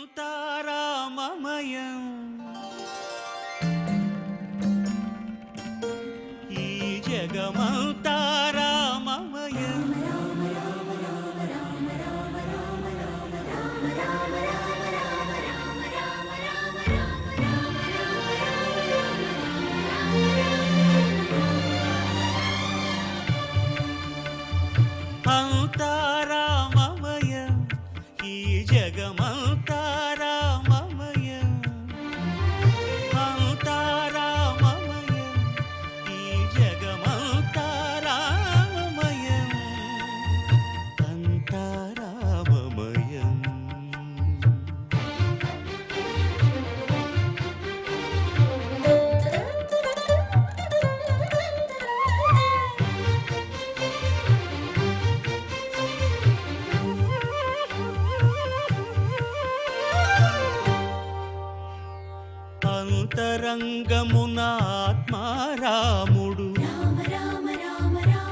అంతారామమయం ఈ జగమంతారామమయం అంతారామమయం ఈ జగమంతారామమయం అంతారామమయం ఈ జగమంతారామమయం అంతారామమయం అంతరంగమున ఆత్మారాముడు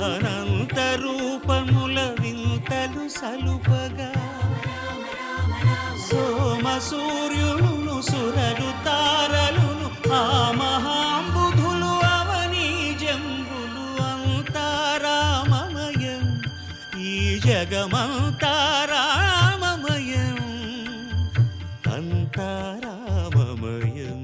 అనంత రూపముల వింతలు సలుపగా సోమ సూర్యులను సురలు తారలును ఆ మహాంబుధులు అవనీ జంబులు అంతారామమయం ఈ జగమంతారామమయం అంతారామమయం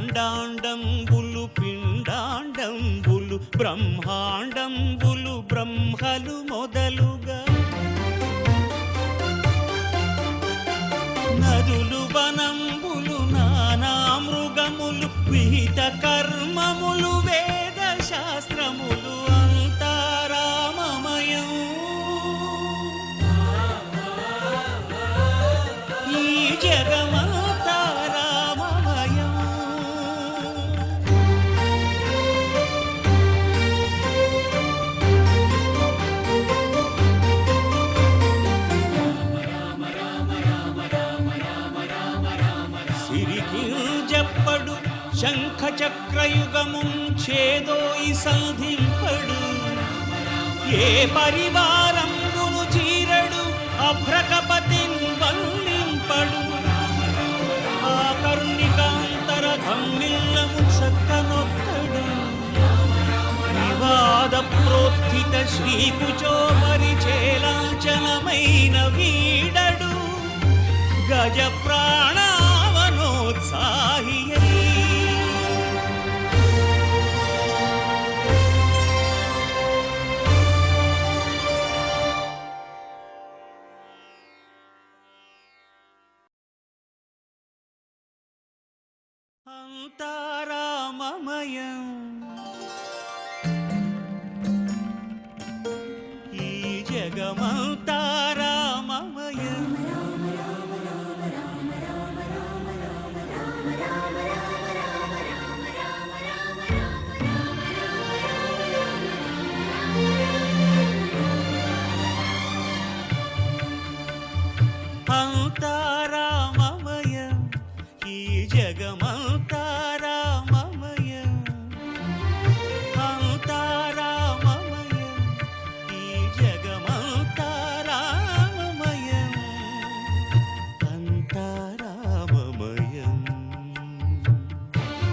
అండాండంబులు పిండాండంబులు బ్రహ్మాండంబులు బ్రహ్మలు మొదలుగా నదులు వనంబులు నానా మృగములు విహిత కర్మములు వేద శాస్త్రములు అంతారామమయం ఈ జగమంతారామమయం సిరికింజప్పడు శంఖ చక్రయుగముం చేదోయి సంధింపడు ఏ పరివారంబును చీరడు అభ్రకపతిన్ వల్లింపడు ఆ కర్ణికాంతర ధమ్మిల్లము చక్కనొక్కడు వివాద ప్రోత్థిత శ్రీకుచో పరిచేలాంచనమైన వీడడు గజ ప్రాణావనోత్సాహియై అంతారామమయం